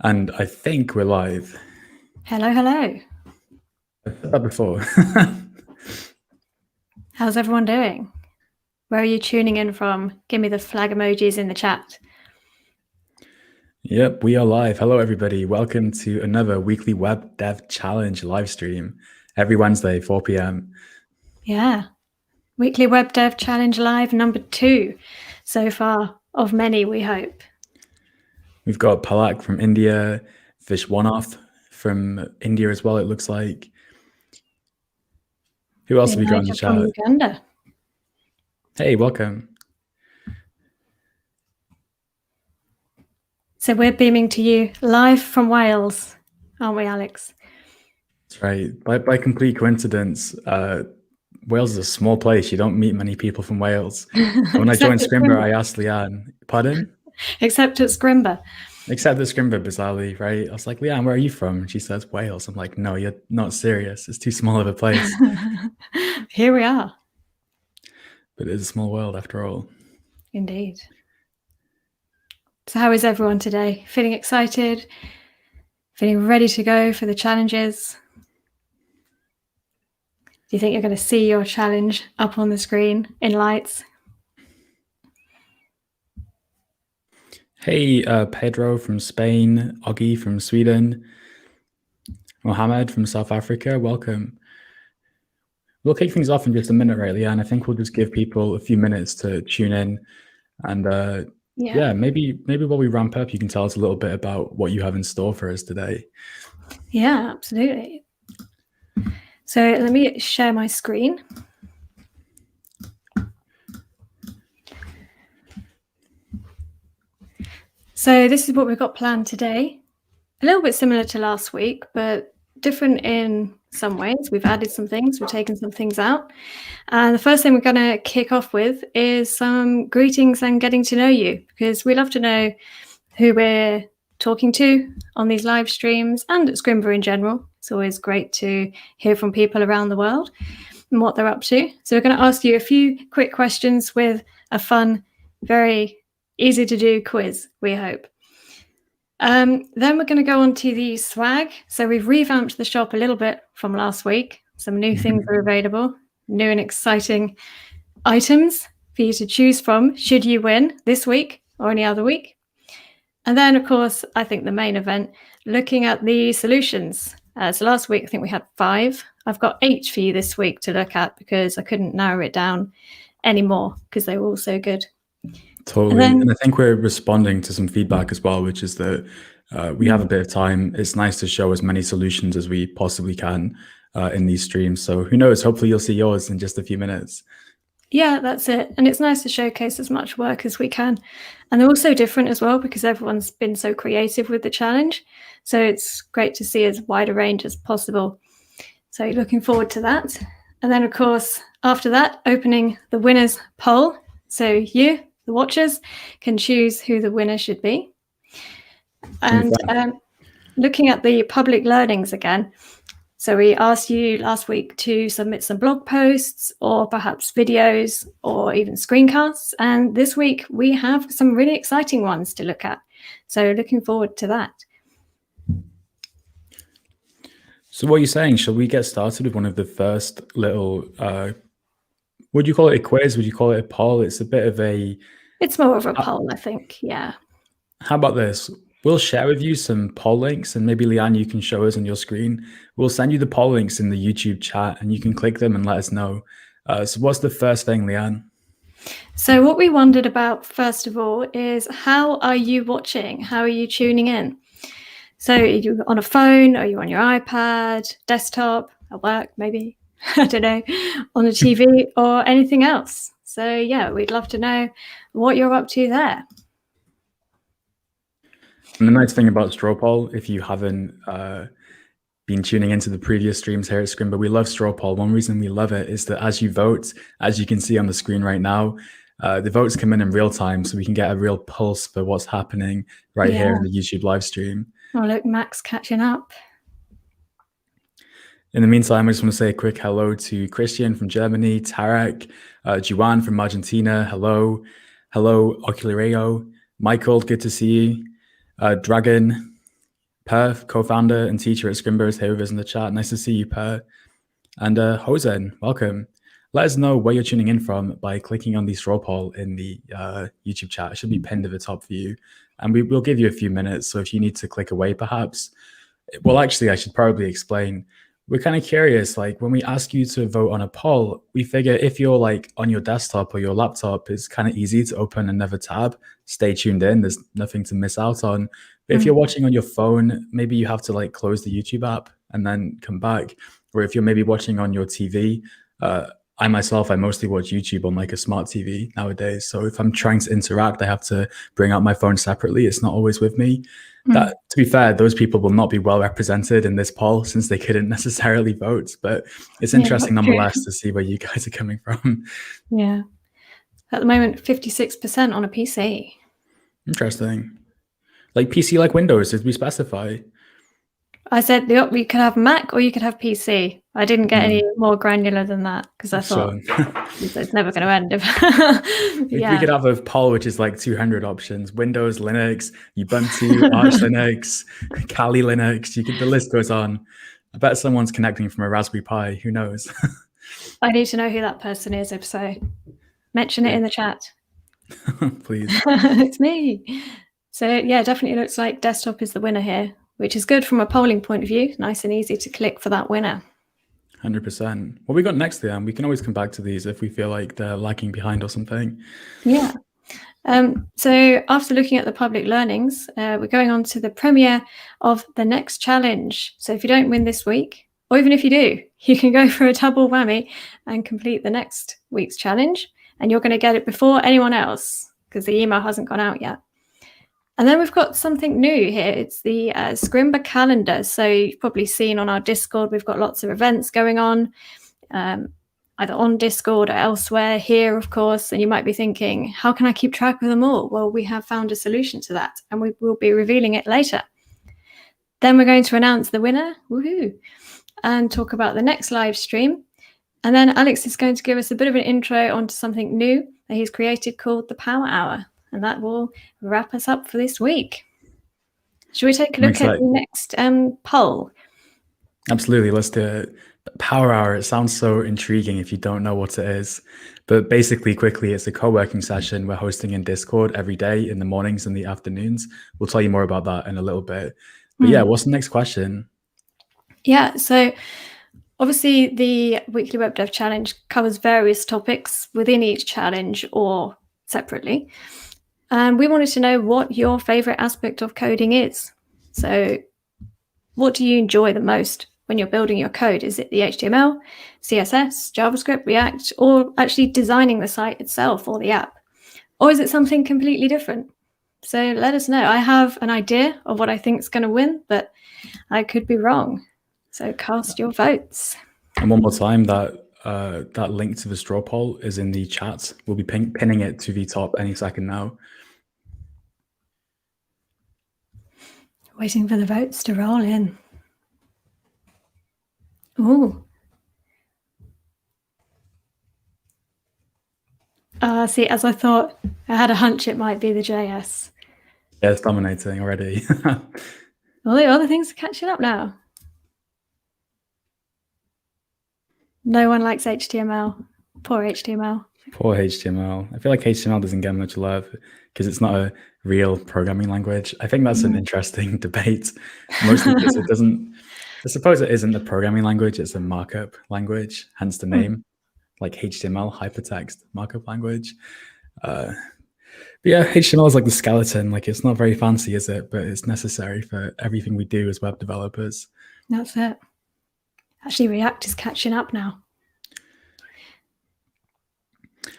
And I think we're live. Hello, hello. I've said that before. How's everyone doing? Where are you tuning in from? Give me the flag emojis in the chat. Yep, we are live. Hello, everybody. Welcome to another weekly Web Dev Challenge live stream every Wednesday, 4 p.m. Yeah. Weekly Web Dev Challenge Live number 2 so far of many, we hope. We've got Palak from India, Vishwanath from India as well, it looks like. Who else have we got in the From chat? Uganda. Hey, welcome. So we're beaming to you live from Wales, aren't we, Alex? That's right. By complete coincidence, Wales is a small place. You don't meet many people from Wales. When I joined Scrimba, I asked Leanne, pardon? Except at Scrimba. Except the Scrimba, bizarrely, right? I was like, Leanne, where are you from? And she says, Wales. I'm like, no, you're not serious. It's too small of a place. Here we are. But it is a small world after all. Indeed. So how is everyone today? Feeling excited? Feeling ready to go for the challenges? Do you think you're going to see your challenge up on the screen in lights? Hey, Pedro from Spain, Oggy from Sweden, Mohammed from South Africa, welcome. We'll kick things off in just a minute, right, Leanne? I think we'll just give people a few minutes to tune in. And yeah, maybe while we ramp up, you can tell us a little bit about what you have in store for us today. Yeah, absolutely. So let me share my screen. So this is what we've got planned today. A little bit similar to last week, but different in some ways. We've added some things, we've taken some things out. And the first thing we're going to kick off with is some greetings and getting to know you, because we love to know who we're talking to on these live streams and at Scrimba in general. It's always great to hear from people around the world and what they're up to. So we're going to ask you a few quick questions with a fun, very easy to do quiz, we hope. Then we're going to go on to the swag. So we've revamped the shop a little bit from last week. Some new things are available, new and exciting items for you to choose from should you win this week or any other week. And then, of course, I think the main event, looking at the solutions. So last week, I think we had 5. I've got 8 for you this week to look at because I couldn't narrow it down anymore because they were all so good. Totally. And I think we're responding to some feedback as well, which is that we have a bit of time. It's nice to show as many solutions as we possibly can in these streams. So who knows, hopefully you'll see yours in just a few minutes. Yeah, that's it. And it's nice to showcase as much work as we can. And they're also different as well because everyone's been so creative with the challenge. So it's great to see as wide a range as possible. So looking forward to that. And then, of course, after that, opening the winners poll. So you, the watchers, can choose who the winner should be. And looking at the public learnings again. So we asked you last week to submit some blog posts or perhaps videos or even screencasts. And this week we have some really exciting ones to look at. So looking forward to that. So what are you saying? Shall we get started with one of the first little, would you call it a quiz? Would you call it a poll? It's a bit of a... It's more of a poll, I think. Yeah. How about this? We'll share with you some poll links and maybe Leanne, you can show us on your screen. We'll send you the poll links in the YouTube chat and you can click them and let us know. So what's the first thing, Leanne? So what we wondered about, first of all, is how are you watching? How are you tuning in? So are you on a phone? Are you on your iPad, desktop, at work, maybe? I don't know, on a TV or anything else. So yeah, we'd love to know what you're up to there. And the nice thing about Straw Poll, if you haven't been tuning into the previous streams here at Scrimba, we love Straw Poll. One reason we love it is that as you vote, as you can see on the screen right now, the votes come in real time, so we can get a real pulse for what's happening right here in the YouTube live stream. Oh, look, Max catching up. In the meantime, I just want to say a quick hello to Christian from Germany, Tarek, Juan from Argentina, hello, Oculareo, Michael, good to see you, Dragon, Per, co-founder and teacher at Scrimba, is here with us in the chat. Nice to see you, Per. And Hosen, welcome. Let us know where you're tuning in from by clicking on the straw poll in the YouTube chat. It should be pinned at the top for you. And we'll give you a few minutes. So if you need to click away, perhaps. Well, actually, I should probably explain. We're kind of curious, like when we ask you to vote on a poll, we figure if you're like on your desktop or your laptop, it's kind of easy to open another tab. Stay tuned in. There's nothing to miss out on. But if you're watching on your phone, maybe you have to like close the YouTube app and then come back. Or if you're maybe watching on your TV, I mostly watch YouTube on like a smart TV nowadays. So if I'm trying to interact, I have to bring out my phone separately. It's not always with me. That, to be fair, those people will not be well represented in this poll since they couldn't necessarily vote. But it's interesting nonetheless to see where you guys are coming from. Yeah. At the moment, 56% on a PC. Interesting. Like PC, like Windows, did we specify? I said you could have Mac or you could have PC. I didn't get any more granular than that because I thought it's never going to end. We could have a poll which is like 200 options: Windows, Linux, Ubuntu, Arch Linux, Kali Linux. The list goes on. I bet someone's connecting from a Raspberry Pi. Who knows? I need to know who that person is. If so, mention it in the chat. Please. It's me. So yeah, definitely looks like desktop is the winner here, which is good from a polling point of view. Nice and easy to click for that winner. 100%. What we got next then? We can always come back to these if we feel like they're lagging behind or something. Yeah. So after looking at the public learnings, we're going on to the premiere of the next challenge. So if you don't win this week, or even if you do, you can go for a double whammy and complete the next week's challenge. And you're going to get it before anyone else because the email hasn't gone out yet. And then we've got something new here. It's the Scrimba calendar. So you've probably seen on our Discord, we've got lots of events going on, either on Discord or elsewhere here, of course. And you might be thinking, how can I keep track of them all? Well, we have found a solution to that, and we will be revealing it later. Then we're going to announce the winner, woohoo, and talk about the next live stream. And then Alex is going to give us a bit of an intro onto something new that he's created called the Power Hour. And that will wrap us up for this week. Should we take a look at the next poll? Absolutely. Let's do it. Power Hour, it sounds so intriguing if you don't know what it is. But basically, quickly, it's a co-working session we're hosting in Discord every day in the mornings and the afternoons. We'll tell you more about that in a little bit. But yeah, what's the next question? Yeah, so obviously the Weekly Web Dev Challenge covers various topics within each challenge or separately. And we wanted to know what your favorite aspect of coding is. So what do you enjoy the most when you're building your code? Is it the HTML, CSS, JavaScript, React, or actually designing the site itself or the app? Or is it something completely different? So let us know. I have an idea of what I think is going to win, but I could be wrong. So cast your votes. And one more time, that link to the straw poll is in the chat. We'll be pinning it to the top any second now. Waiting for the votes to roll in. Ooh. See, as I thought, I had a hunch it might be the JS. Yeah, it's dominating already. All the other things are catching up now. No one likes HTML. Poor HTML. Poor HTML. I feel like HTML doesn't get much love because it's not a real programming language. I think that's an interesting debate, mostly because it doesn't, I suppose it isn't a programming language, it's a markup language, hence the name, like HTML, hypertext markup language. But yeah, HTML is like the skeleton, like it's not very fancy, is it? But it's necessary for everything we do as web developers. That's it. Actually, React is catching up now.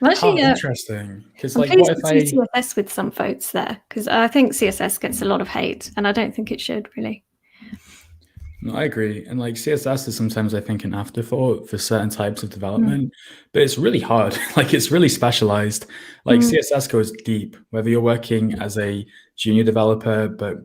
Well, actually, interesting. Because like, what if I CSS with some votes there? Because I think CSS gets a lot of hate, and I don't think it should really. No, I agree. And like CSS is sometimes, I think, an afterthought for certain types of development, but it's really hard. Like it's really specialized. Like CSS goes deep, whether you're working as a junior developer, but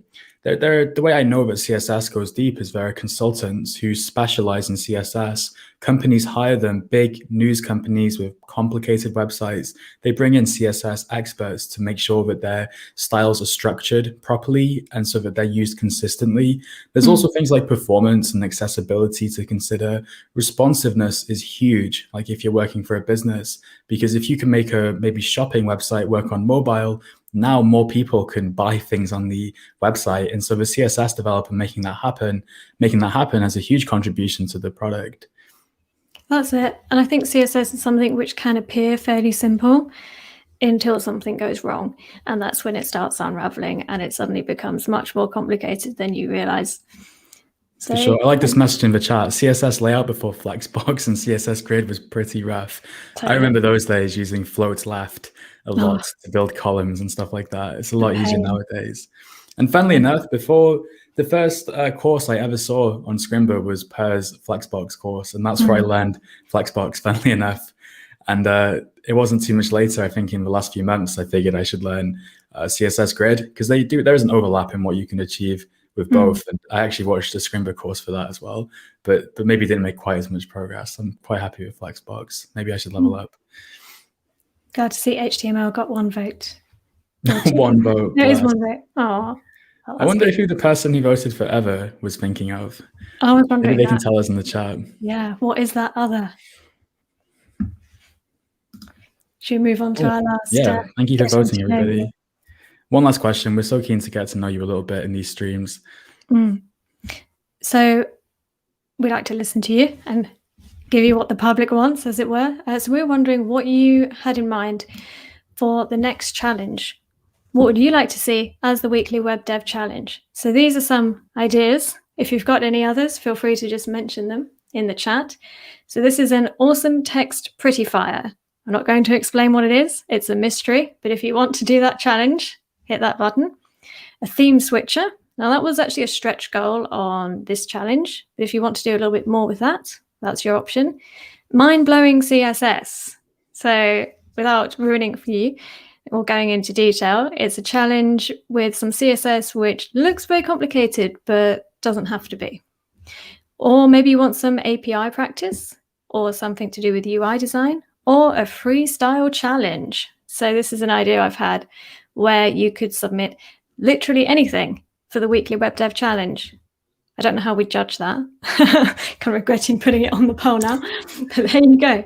The way I know that CSS goes deep is there are consultants who specialize in CSS. Companies hire them, big news companies with complicated websites. They bring in CSS experts to make sure that their styles are structured properly and so that they're used consistently. There's also things like performance and accessibility to consider. Responsiveness is huge, like if you're working for a business, because if you can make a maybe shopping website work on mobile, now more people can buy things on the website. And so the CSS developer making that happen has a huge contribution to the product. That's it. And I think CSS is something which can appear fairly simple until something goes wrong. And that's when it starts unraveling and it suddenly becomes much more complicated than you realize. For sure. I like this message in the chat. CSS layout before Flexbox and CSS grid was pretty rough. Totally. I remember those days using float left a lot to build columns and stuff like that. It's a lot easier nowadays. And funnily enough, before the first course I ever saw on Scrimba was Per's Flexbox course, and that's where I learned Flexbox, funnily enough. And it wasn't too much later, I think in the last few months, I figured I should learn CSS grid, because there is an overlap in what you can achieve with both. And I actually watched a Scrimba course for that as well, but maybe didn't make quite as much progress. I'm quite happy with Flexbox. Maybe I should level up. Glad to see HTML got one vote. One vote. There is one vote. Oh, I wonder who the person who voted for Ever was thinking of. I was wondering. Maybe they can tell us in the chat. Yeah, what is that other? Should we move on to our last? Yeah, thank you for voting, everybody. One last question. We're so keen to get to know you a little bit in these streams. So we like to listen to you and give you what the public wants, as it were. So we're wondering what you had in mind for the next challenge. What would you like to see as the weekly Web Dev Challenge? So these are some ideas. If you've got any others, feel free to just mention them in the chat. So this is an awesome text prettifier. I'm not going to explain what it is. It's a mystery. But if you want to do that challenge, hit that button. A theme switcher. Now that was actually a stretch goal on this challenge. But if you want to do a little bit more with that, that's your option. Mind-blowing CSS. So without ruining it for you or going into detail, it's a challenge with some CSS which looks very complicated, but doesn't have to be. Or maybe you want some API practice or something to do with UI design or a freestyle challenge. So this is an idea I've had where you could submit literally anything for the weekly Web Dev Challenge. I don't know how we judge that. Kind of regretting putting it on the poll now, but there you go.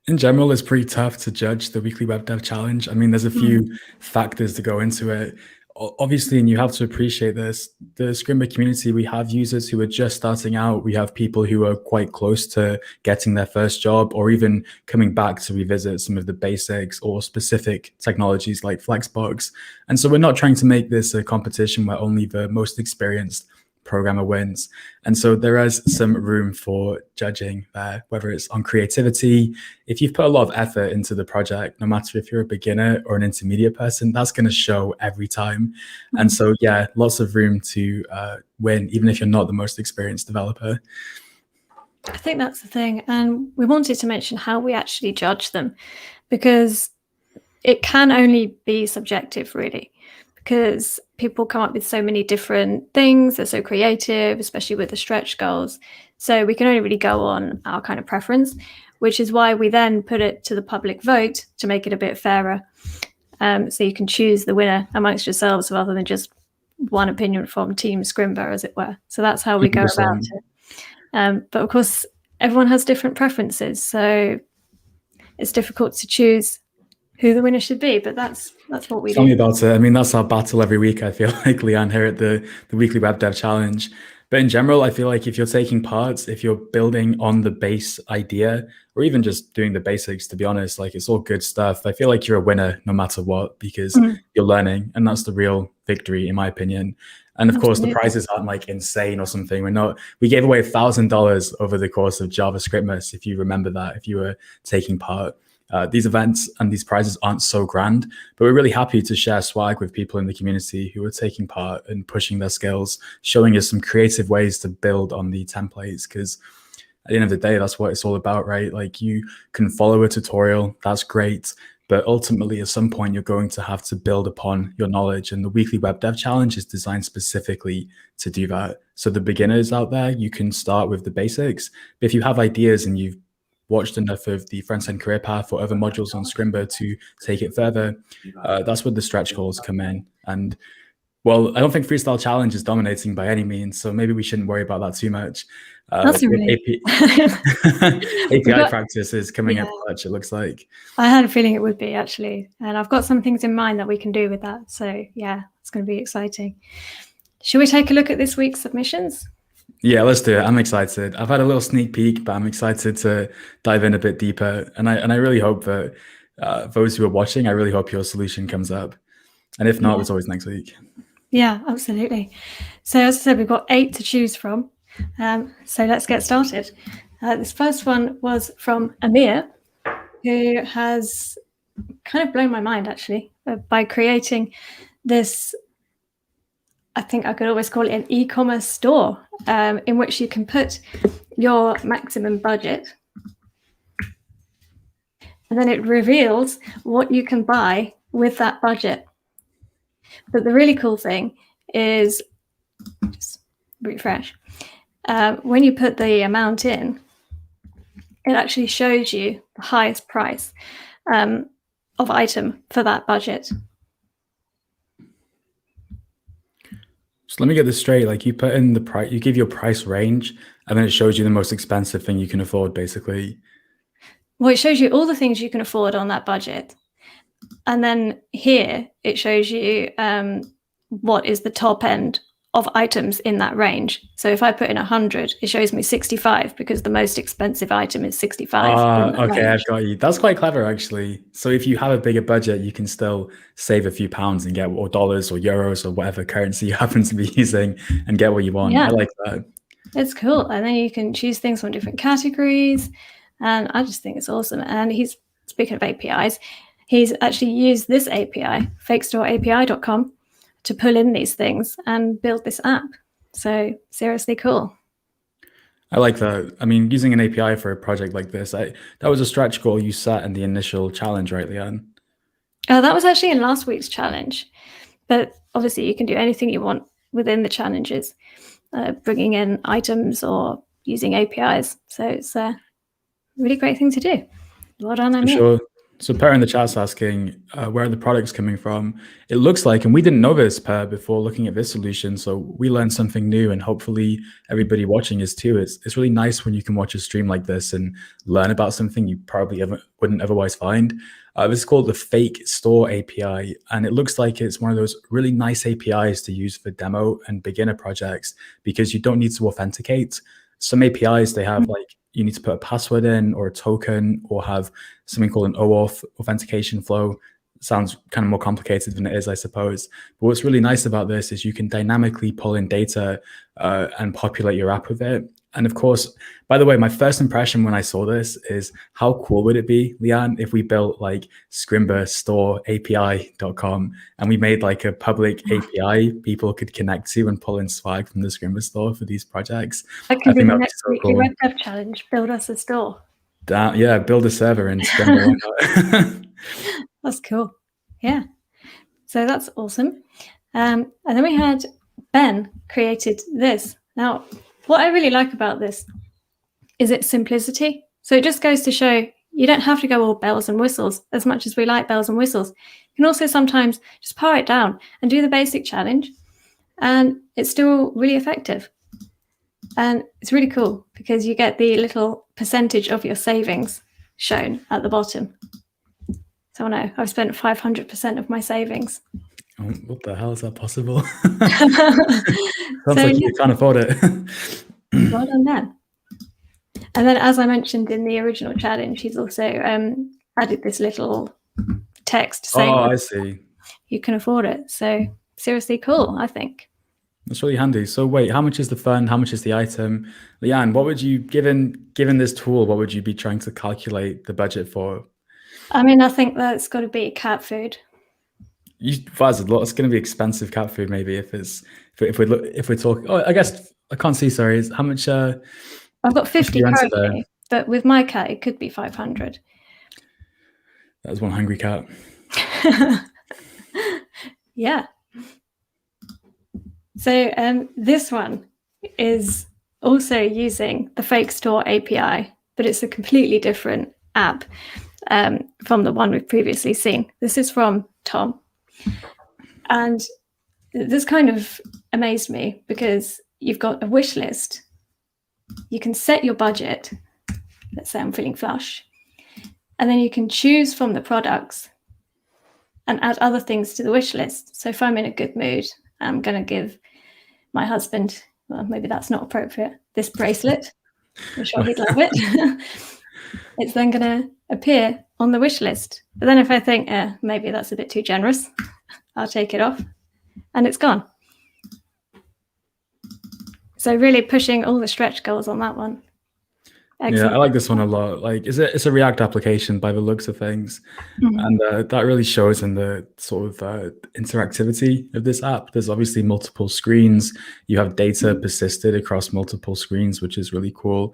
In general, it's pretty tough to judge the weekly Web Dev Challenge. I mean, there's a few factors to go into it. Obviously, and you have to appreciate this, the Scrimba community, we have users who are just starting out. We have people who are quite close to getting their first job or even coming back to revisit some of the basics or specific technologies like Flexbox. And so we're not trying to make this a competition where only the most experienced programmer wins. And so there is some room for judging there, whether it's on creativity. If you've put a lot of effort into the project, no matter if you're a beginner or an intermediate person, that's going to show every time. And so, yeah, lots of room to win, even if you're not the most experienced developer. I think that's the thing. And we wanted to mention how we actually judge them, because it can only be subjective, really, because people come up with so many different things. They're so creative, especially with the stretch goals. So we can only really go on our kind of preference, which is why we then put it to the public vote to make it a bit fairer. So you can choose the winner amongst yourselves rather than just one opinion from Team Scrimba, as it were. So that's how we go about it. But of course, everyone has different preferences. So it's difficult to choose who the winner should be, but that's what we do. Tell me about it. I mean, that's our battle every week, I feel like, Leanne, here at the weekly Web Dev Challenge. But in general, I feel like if you're taking part, if you're building on the base idea, or even just doing the basics, to be honest, like it's all good stuff. I feel like you're a winner no matter what, because you're learning, and that's the real victory, in my opinion. And of course, the prizes aren't like insane or something. We gave away $1,000 over the course of JavaScriptmas, if you remember that, if you were taking part. These events and these prizes aren't so grand, but we're really happy to share swag with people in the community who are taking part and pushing their skills, showing us some creative ways to build on the templates, because at the end of the day, that's what it's all about, right? Like, you can follow a tutorial, that's great, but ultimately at some point you're going to have to build upon your knowledge, and the weekly web dev challenge is designed specifically to do that. So the beginners out there, you can start with the basics, but if you have ideas and you've watched enough of the front-end career path or other modules on Scrimba to take it further, that's where the stretch goals come in. And well, I don't think freestyle challenge is dominating by any means, so maybe we shouldn't worry about that too much. That's really API practice is coming up clutch, it looks like. I had a feeling it would be, actually, and I've got some things in mind that we can do with that. So yeah, it's going to be exciting. Should we take a look at this week's submissions? Yeah, let's do it. I'm excited. I've had a little sneak peek, but I'm excited to dive in a bit deeper. And I really hope that those who are watching, I really hope your solution comes up. And if not, there's always next week. Yeah, absolutely. So as I said, we've got 8 to choose from. So let's get started. This first one was from Amir, who has kind of blown my mind, actually, by creating this, I think I could always call it an e-commerce store, in which you can put your maximum budget, and then it reveals what you can buy with that budget. But the really cool thing is, just refresh, when you put the amount in, it actually shows you the highest price of item for that budget. So let me get this straight. Like, you put in the price, you give your price range, and then it shows you the most expensive thing you can afford, basically. Well, it shows you all the things you can afford on that budget. And then here it shows you what is the top end of items in that range. So if I put in 100, it shows me 65 because the most expensive item is 65. Okay, I've got you. That's quite clever, actually. So if you have a bigger budget, you can still save a few pounds and get, or dollars or euros or whatever currency you happen to be using, and get what you want. Yeah. I like that. It's cool. And then you can choose things from different categories. And I just think it's awesome. And he's, speaking of APIs, he's actually used this API, fakestoreapi.com, to pull in these things and build this app. So seriously cool. I like that. I mean, using an API for a project like this, that was a stretch goal you set in the initial challenge, right, Leanne? That was actually in last week's challenge. But obviously you can do anything you want within the challenges, bringing in items or using APIs. So it's a really great thing to do. Well done, Amir. Sure. So Per in the chat's asking, where are the products coming from? It looks like, and we didn't know this, Per, before looking at this solution, so we learned something new, and hopefully everybody watching is too. It's really nice when you can watch a stream like this and learn about something you probably wouldn't otherwise find. This is called the Fake Store API, and it looks like it's one of those really nice APIs to use for demo and beginner projects because you don't need to authenticate. Some APIs, they have like, you need to put a password in or a token or have something called an OAuth authentication flow. It sounds kind of more complicated than it is, I suppose. But what's really nice about this is you can dynamically pull in data and populate your app with it. And of course, by the way, my first impression when I saw this is how cool would it be, Leanne, if we built like Scrimba store API.com and we made like a public API people could connect to and pull in swag from the Scrimba store for these projects. That can be the next weekly web dev challenge. Build us a store. Yeah, build a server in Scrimba. That's cool. Yeah. So that's awesome. And then we had Ben created this. Now, what I really like about this is its simplicity. So it just goes to show you don't have to go all bells and whistles as much as we like bells and whistles. You can also sometimes just power it down and do the basic challenge, and it's still really effective. And it's really cool because you get the little percentage of your savings shown at the bottom. So I know I've spent 500% of my savings. What the hell is that possible? Sounds like you can't afford it. Well done then. And then, as I mentioned in the original challenge, he's also added this little text saying, I see, you can afford it. So seriously cool, I think. That's really handy. So wait, how much is the fund? How much is the item? Leanne, what would you, given this tool, what would you be trying to calculate the budget for? I mean, I think that's got to be cat food. That's a lot. It's going to be expensive cat food, maybe if we're talking. Oh, I guess I can't see. Sorry, how much? I've got 50 currently, but with my cat, it could be 500. That's one hungry cat. Yeah. So this one is also using the Fake Store API, but it's a completely different app from the one we've previously seen. This is from Tom. And this kind of amazed me because you've got a wish list. You can set your budget. Let's say I'm feeling flush. And then you can choose from the products and add other things to the wish list. So if I'm in a good mood, I'm going to give my husband, well, maybe that's not appropriate, this bracelet. I'm sure he'd love it. It's then going to appear on the wish list. But then if I think, maybe that's a bit too generous, I'll take it off and it's gone. So really pushing all the stretch goals on that one. Excellent. Yeah, I like this one a lot. Like, it's a React application by the looks of things, and that really shows in the sort of interactivity of this app. There's obviously multiple screens. You have data persisted across multiple screens, which is really cool.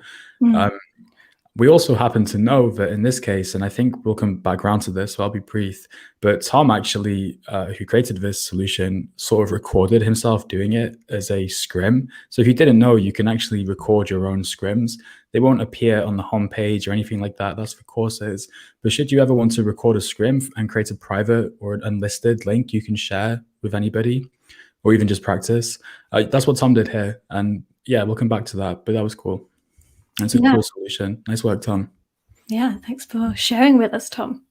We also happen to know that in this case, and I think we'll come back around to this, so I'll be brief, but Tom actually, who created this solution, sort of recorded himself doing it as a scrim. So if you didn't know, you can actually record your own scrims. They won't appear on the homepage or anything like that. That's for courses. But should you ever want to record a scrim and create a private or an unlisted link you can share with anybody, or even just practice, that's what Tom did here. And yeah, we'll come back to that, but that was cool. That's a cool solution. Nice work, Tom. Yeah, thanks for sharing with us, Tom.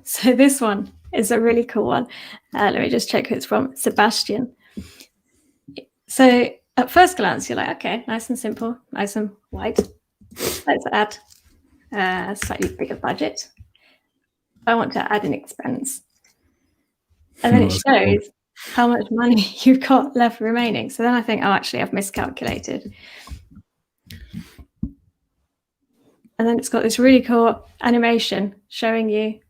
So this one is a really cool one. Let me just check who it's from. Sebastian. So at first glance, you're like, okay, nice and simple, nice and white. Let's add a slightly bigger budget. I want to add an expense. And then it shows how much money you've got left remaining. So then I think, oh, actually, I've miscalculated. And then it's got this really cool animation showing you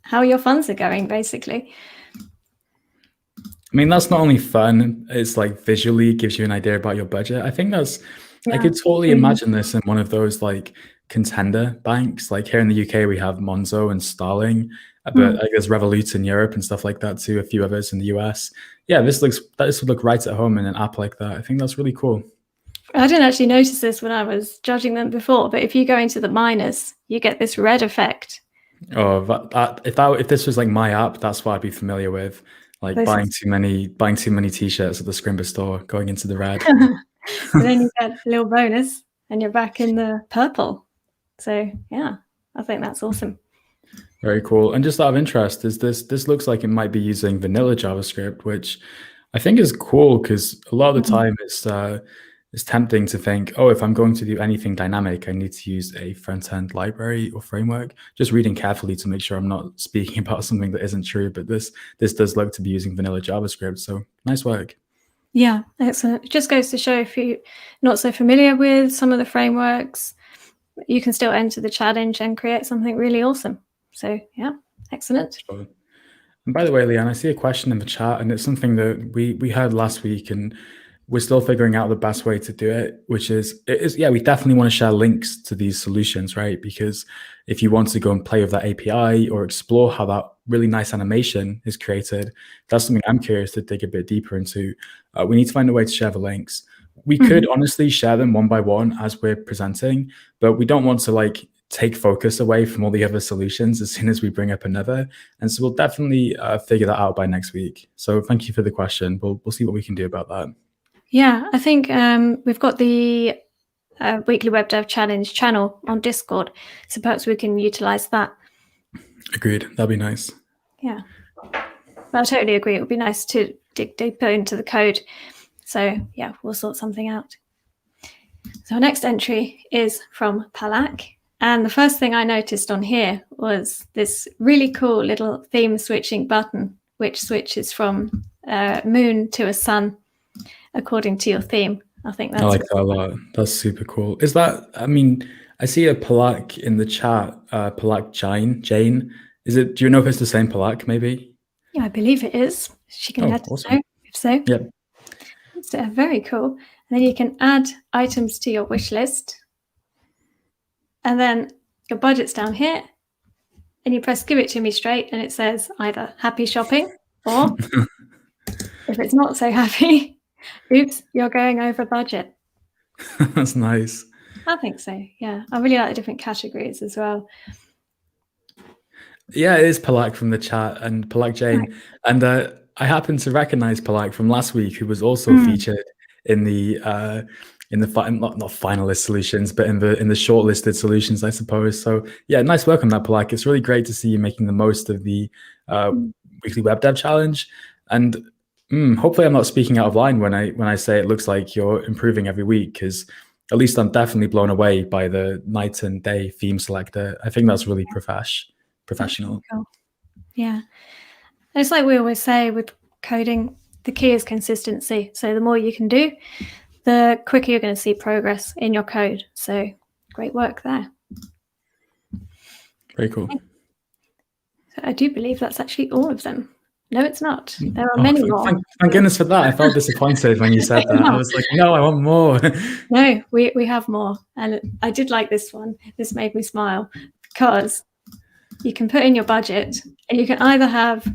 how your funds are going, basically. I mean, that's not only fun, it's like visually gives you an idea about your budget. I think that's, I could totally imagine this in one of those like contender banks. Like here in the UK, we have Monzo and Starling, but I guess Revolut in Europe and stuff like that too, a few others in the US. Yeah, this would look right at home in an app like that. I think that's really cool. I didn't actually notice this when I was judging them before, but if you go into the minus, you get this red effect. Oh, if this was like my app, that's what I'd be familiar with. Like buying too many t-shirts at the Scrimba store, going into the red. But then you get a little bonus and you're back in the purple. So yeah, I think that's awesome. Very cool. And just out of interest, is this looks like it might be using vanilla JavaScript, which I think is cool because a lot of the time it's tempting to think, oh, if I'm going to do anything dynamic, I need to use a front-end library or framework. Just reading carefully to make sure I'm not speaking about something that isn't true. But this does look to be using vanilla JavaScript. So nice work. Yeah, excellent. It just goes to show if you're not so familiar with some of the frameworks, you can still enter the challenge and create something really awesome. So yeah, excellent. Sure. And by the way, Leanne, I see a question in the chat, and it's something that we heard last week, and we're still figuring out the best way to do it, which is, we definitely want to share links to these solutions, right? Because if you want to go and play with that API or explore how that really nice animation is created, that's something I'm curious to dig a bit deeper into. We need to find a way to share the links. We could honestly share them one by one as we're presenting, but we don't want to like take focus away from all the other solutions as soon as we bring up another. And so we'll definitely figure that out by next week. So thank you for the question. We'll see what we can do about that. Yeah, I think we've got the Weekly Web Dev Challenge channel on Discord, so perhaps we can utilize that. Agreed. That'd be nice. Yeah, but I totally agree. It would be nice to dig deeper into the code. So yeah, we'll sort something out. So our next entry is from Palak. And the first thing I noticed on here was this really cool little theme switching button, which switches from moon to a sun according to your theme. I think that's, I like that a lot. That's super cool. Is that, I mean, I see a Palak in the chat, Palak Jane. Is it, do you know if it's the same Palak maybe? Yeah, I believe it is. She can let us know if so. Yep. It's very cool. And then you can add items to your wish list. And then your budget's down here, and you press give it to me straight, and it says either happy shopping or if it's not so happy, oops, you're going over budget. That's nice. I think so, yeah. I really like the different categories as well. Yeah, it is Palak from the chat and Palak Jane. Right. And I happen to recognize Palak from last week, who was also featured in the not finalist solutions, but in the shortlisted solutions, I suppose. So yeah, nice work on that, Palak. It's really great to see you making the most of the weekly web dev challenge. And hopefully I'm not speaking out of line when I say it looks like you're improving every week, because at least I'm definitely blown away by the night and day theme selector. I think that's really professional. Cool. Yeah. And it's like we always say with coding, the key is consistency. So the more you can do, the quicker you're going to see progress in your code. So great work there. Very cool. So I do believe that's actually all of them. No, it's not. There are many more. Thank goodness for that. I felt disappointed when you said that. I was like, no, I want more. No, we have more. And I did like this one. This made me smile because you can put in your budget and you can either have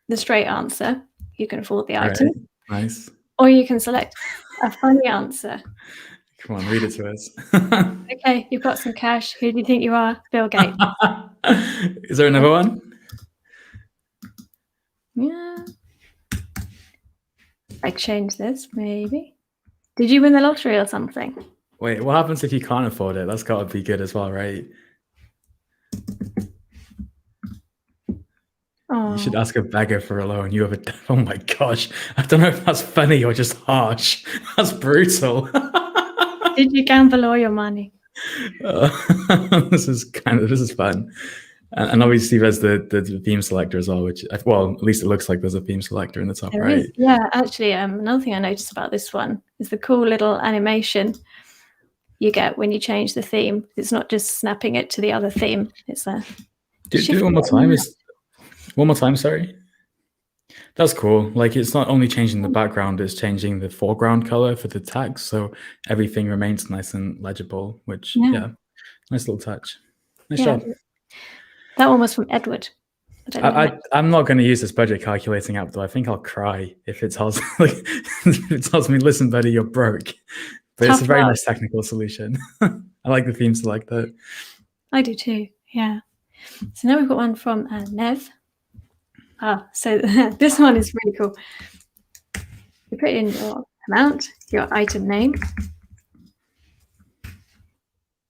the straight answer, you can afford the item. Right. Nice. Or you can select a funny answer. Come on, read it to us. Okay, you've got some cash. Who do you think you are? Bill Gates. Is there another one? Yeah. I change this, maybe. Did you win the lottery or something? Wait, what happens if you can't afford it? That's got to be good as well, right? You should ask a beggar for a loan. You have a... Oh my gosh. I don't know if that's funny or just harsh. That's brutal. Did you gamble all your money? This is fun. And obviously there's the theme selector as well, which, well, at least it looks like there's a theme selector in the top right. Is. Yeah, actually, another thing I noticed about this one is the cool little animation you get when you change the theme. It's not just snapping it to the other theme. It's a... Do it one more time. One more time, sorry. That's cool. Like, it's not only changing the background, it's changing the foreground color for the text, so everything remains nice and legible, which, yeah nice little touch. Nice job. That one was from Edward. I'm not going to use this budget calculating app, though. I think I'll cry if it tells, me, listen, buddy, you're broke. But it's a very nice technical solution. I like the theme selector. I do too, yeah. So now we've got one from Nev. So this one is really cool. You put in your amount, your item name,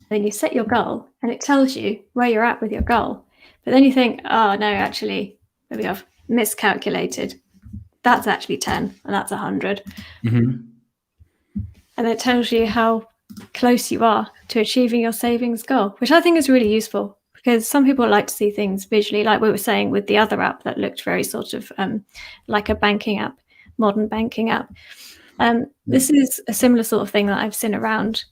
then you set your goal, and it tells you where you're at with your goal. But then you think, oh no, actually, maybe I've miscalculated. That's actually 10, and that's 100. And it tells you how close you are to achieving your savings goal, which I think is really useful. Because some people like to see things visually, like we were saying with the other app that looked very sort of like a banking app, modern banking app. This is a similar sort of thing that I've seen around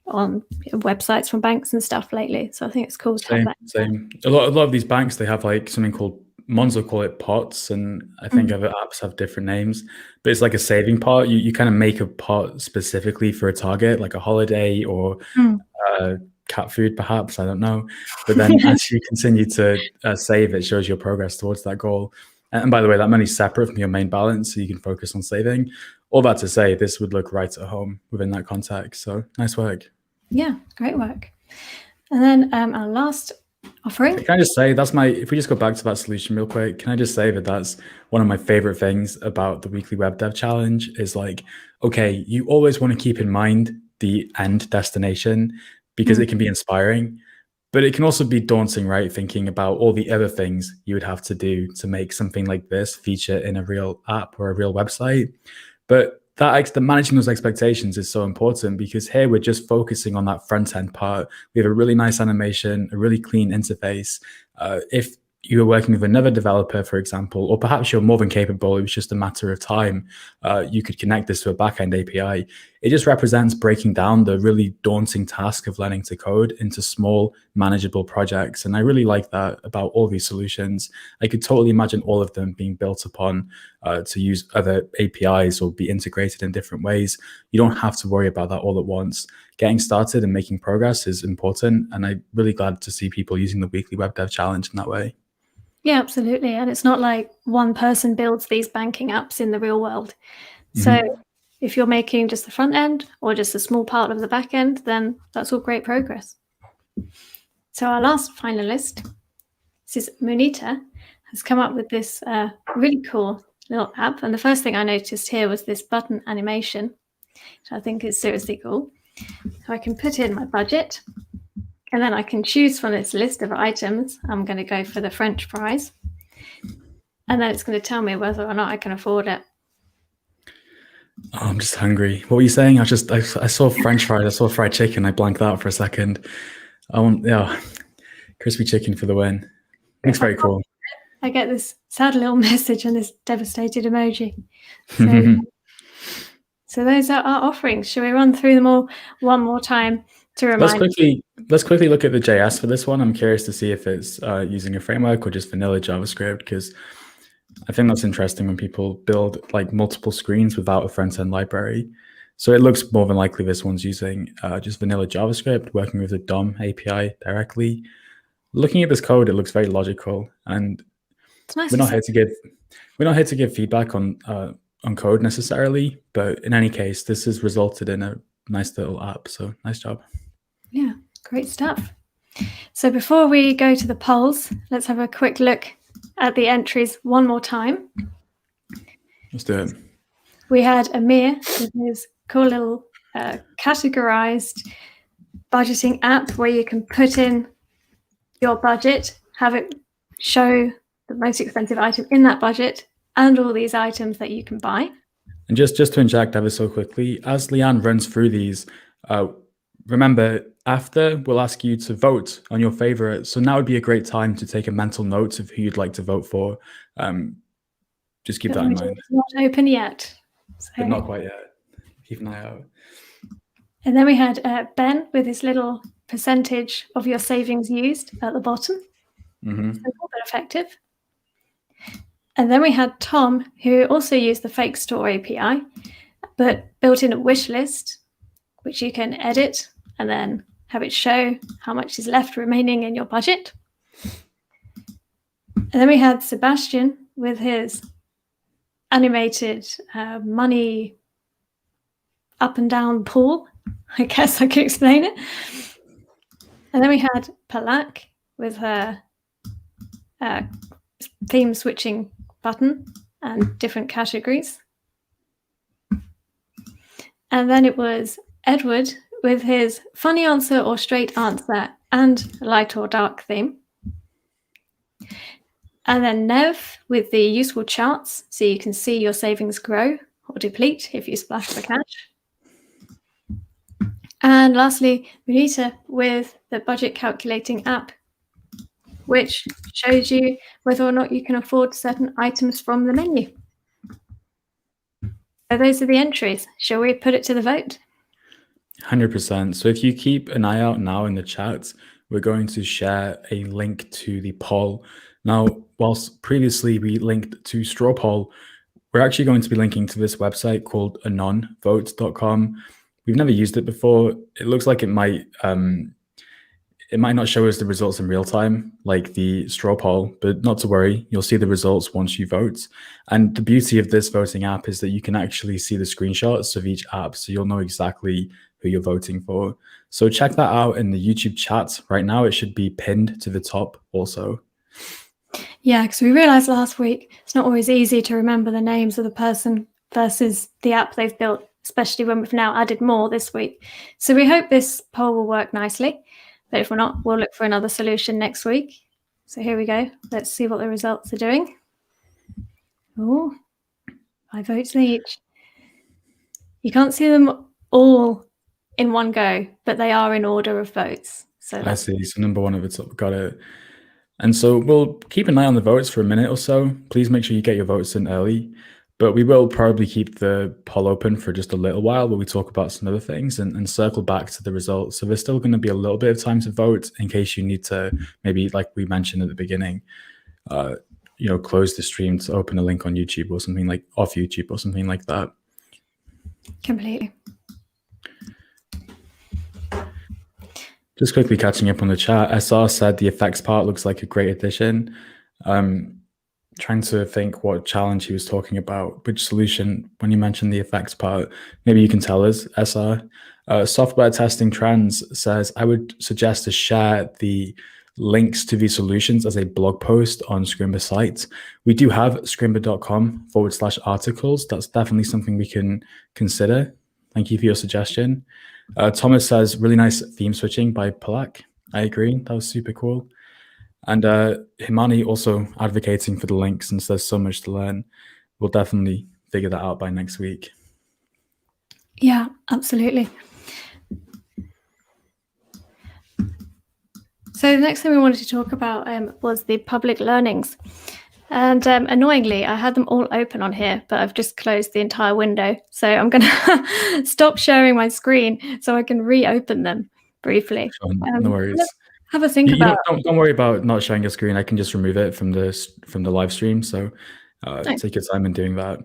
on websites from banks and stuff lately. So I think it's cool to have that. Same. A lot of these banks, they have like something called, Monzo call it pots, and I think other apps have different names, but it's like a saving pot. You kind of make a pot specifically for a target, like a holiday or cat food, perhaps, I don't know. But then as you continue to save, it shows your progress towards that goal. And by the way, that money's separate from your main balance, so you can focus on saving. All that to say, this would look right at home within that context. So nice work. Yeah, great work. And then our last offering. Can I just say, if we just go back to that solution real quick, can I just say that that's one of my favorite things about the weekly web dev challenge is like, okay, you always want to keep in mind the end destination, because it can be inspiring, but it can also be daunting, right? Thinking about all the other things you would have to do to make something like this feature in a real app or a real website. But the managing those expectations is so important, because here we're just focusing on that front end part. We have a really nice animation, a really clean interface. If you were working with another developer, for example, or perhaps you're more than capable, it was just a matter of time, you could connect this to a backend API. It just represents breaking down the really daunting task of learning to code into small, manageable projects. And I really like that about all these solutions. I could totally imagine all of them being built upon to use other APIs or be integrated in different ways. You don't have to worry about that all at once. getting started and making progress is important. And I'm really glad to see people using the weekly web dev challenge in that way. Yeah, absolutely. And it's not like one person builds these banking apps in the real world. So if you're making just the front end or just a small part of the back end, then that's all great progress. So our last finalist, this is Munita, has come up with this really cool little app. And the first thing I noticed here was this button animation, which I think is seriously cool. So I can put in my budget, and then I can choose from this list of items. I'm going to go for the French fries. And then it's going to tell me whether or not I can afford it. Oh, I'm just hungry. What were you saying? I saw French fries. I saw fried chicken. I blanked out for a second. Crispy chicken for the win. Looks very cool. I get this sad little message and this devastated emoji. So those are our offerings. Shall we run through them all one more time to remind? Let's quickly look at the JS for this one. I'm curious to see if it's using a framework or just vanilla JavaScript, because I think that's interesting when people build like multiple screens without a front-end library. So it looks more than likely this one's using just vanilla JavaScript, working with the DOM API directly. Looking at this code, it looks very logical, and it's nice we're not here to give feedback on code necessarily, but in any case, this has resulted in a nice little app. So nice job. Yeah, great stuff. So before we go to the polls, let's have a quick look at the entries one more time. Let's do it. We had Amir with his cool little categorized budgeting app where you can put in your budget, have it show the most expensive item in that budget and all these items that you can buy. And just to inject ever so quickly, as Leanne runs through these, remember, after we'll ask you to vote on your favorite. So now would be a great time to take a mental note of who you'd like to vote for. Just keep that in mind. It's not open yet. So. But not quite yet. Keep an eye out. And then we had Ben with his little percentage of your savings used at the bottom. So a little bit effective. And then we had Tom, who also used the Fake Store API, but built in a wish list, which you can edit and then have it show how much is left remaining in your budget. And then we had Sebastian with his animated money up and down pool. I guess I could explain it. And then we had Palak with her theme switching button and different categories. And then it was Edward with his funny answer or straight answer and light or dark theme. And then Nev with the useful charts, so you can see your savings grow or deplete if you splash the cash. And lastly, Munita with the budget calculating app, which shows you whether or not you can afford certain items from the menu. So those are the entries. Shall we put it to the vote? 100%. So if you keep an eye out now in the chat, we're going to share a link to the poll. Now, whilst previously we linked to straw poll, we're actually going to be linking to this website called anonvote.com. We've never used it before. It looks like it might not show us the results in real time, like the straw poll, but not to worry, you'll see the results once you vote. And the beauty of this voting app is that you can actually see the screenshots of each app, so you'll know exactly who you're voting for. So check that out in the YouTube chat right now. It should be pinned to the top also. Yeah, because we realized last week it's not always easy to remember the names of the person versus the app they've built, especially when we've now added more this week. So we hope this poll will work nicely. But if we're not, we'll look for another solution next week. So here we go. Let's see what the results are doing. Oh, 5 votes each. You can't see them all in one go, but they are in order of votes. So I see. So number one of it's up. Got it. And so we'll keep an eye on the votes for a minute or so. Please make sure you get your votes in early. But we will probably keep the poll open for just a little while where we talk about some other things and circle back to the results. So there's still going to be a little bit of time to vote in case you need to maybe, like we mentioned at the beginning, close the stream to open a link on YouTube or something like off YouTube or something like that. Completely. Just quickly catching up on the chat, SR said the effects part looks like a great addition. Trying to think what challenge he was talking about, which solution, when you mentioned the effects part. Maybe you can tell us, SR. Software Testing Trends says, I would suggest to share the links to these solutions as a blog post on Scrimba site. We do have scrimba.com/articles. That's definitely something we can consider. Thank you for your suggestion. Thomas says, really nice theme switching by Palak. I agree. That was super cool. And Himani also advocating for the link since there's so much to learn. We'll definitely figure that out by next week. Yeah, absolutely. So the next thing we wanted to talk about was the public learnings. And annoyingly, I had them all open on here, but I've just closed the entire window. So I'm going to stop sharing my screen so I can reopen them briefly. No worries. Have a think about. Don't worry about not showing your screen. I can just remove it from the live stream. So take your time in doing that.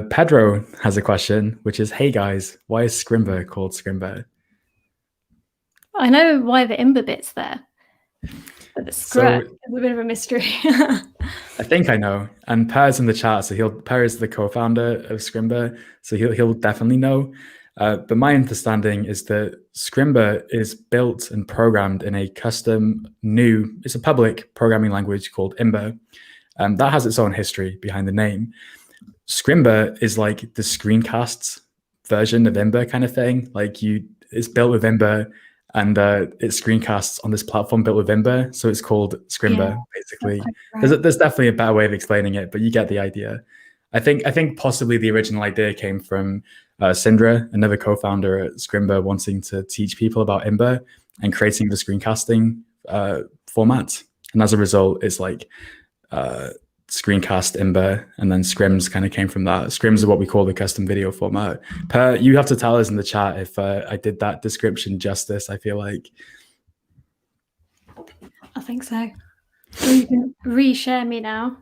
Pedro has a question, which is, hey guys, why is Scrimba called Scrimba? I know why the Imber bit's there, but the Scra is a bit of a mystery. I think I know. And Per's in the chat, so Per is the co-founder of Scrimba, so he'll definitely know. But my understanding is that Scrimba is built and programmed in a custom it's a public programming language called Imber. That has its own history behind the name. Scrimba is like the screencasts version of Imber kind of thing. Like it's built with Imber and it screencasts on this platform built with Imber. So it's called Scrimba, basically. Right. There's definitely a better way of explaining it, but you get the idea. I think possibly the original idea came from Sindra, another co-founder at Scrimba, wanting to teach people about Imber and creating the screencasting format. And as a result, it's like screencast Imber, and then scrims kind of came from that. Scrims are what we call the custom video format. Per, you have to tell us in the chat if I did that description justice. I feel like. I think so. You can reshare me now.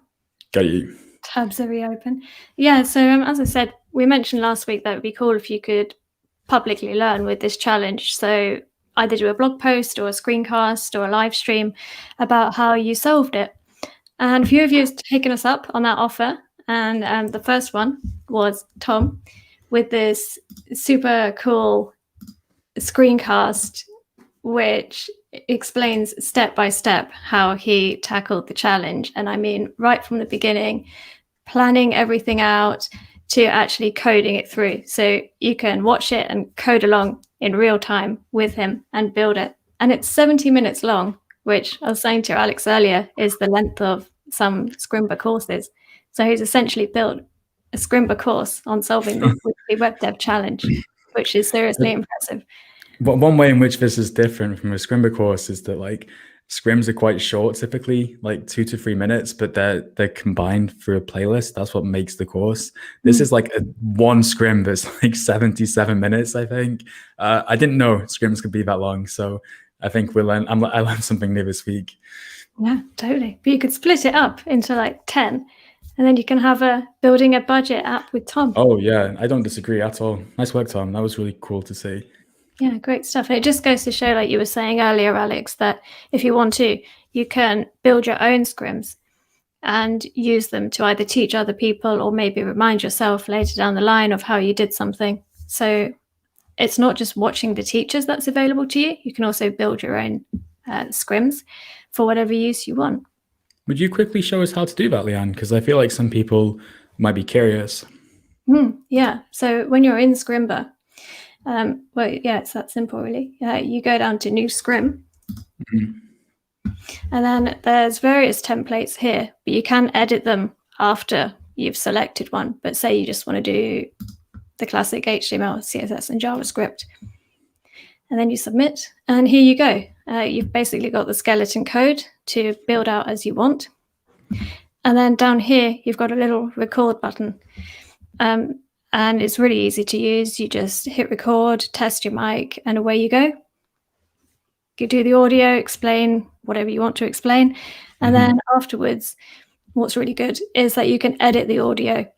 Got you. Tabs are reopen. Yeah, so as I said, we mentioned last week that it would be cool if you could publicly learn with this challenge. So either do a blog post or a screencast or a live stream about how you solved it. And a few of you have taken us up on that offer. And the first one was Tom with this super cool screencast, which explains step by step how he tackled the challenge. And I mean, right from the beginning, planning everything out to actually coding it through. So you can watch it and code along in real time with him and build it. And it's 70 minutes long, which I was saying to Alex earlier is the length of some Scrimba courses. So he's essentially built a Scrimba course on solving this weekly web dev challenge, which is seriously impressive. But one way in which this is different from a Scrimba course is that like scrims are quite short, typically like 2 to 3 minutes, but they're combined through a playlist. That's what makes the course. This is like one scrim that's like 77 minutes, I think. I didn't know scrims could be that long, so I think I learned something new this week. Yeah, totally. But you could split it up into like 10, and then you can have building a budget app with Tom. Oh yeah, I don't disagree at all. Nice work, Tom. That was really cool to see. Yeah, great stuff. And it just goes to show, like you were saying earlier, Alex, that if you want to, you can build your own scrims and use them to either teach other people or maybe remind yourself later down the line of how you did something. So it's not just watching the teachers that's available to you. You can also build your own scrims for whatever use you want. Would you quickly show us how to do that, Leanne? Because I feel like some people might be curious. Yeah. So when you're in Scrimba, it's that simple, really. You go down to New Scrim, and then there's various templates here, but you can edit them after you've selected one. But say you just want to do the classic HTML, CSS, and JavaScript, and then you submit, and here you go. You've basically got the skeleton code to build out as you want. And then down here, you've got a little record button. And it's really easy to use. You just hit record, test your mic, and away you go. You do the audio, explain whatever you want to explain. And then afterwards, what's really good is that you can edit the audio.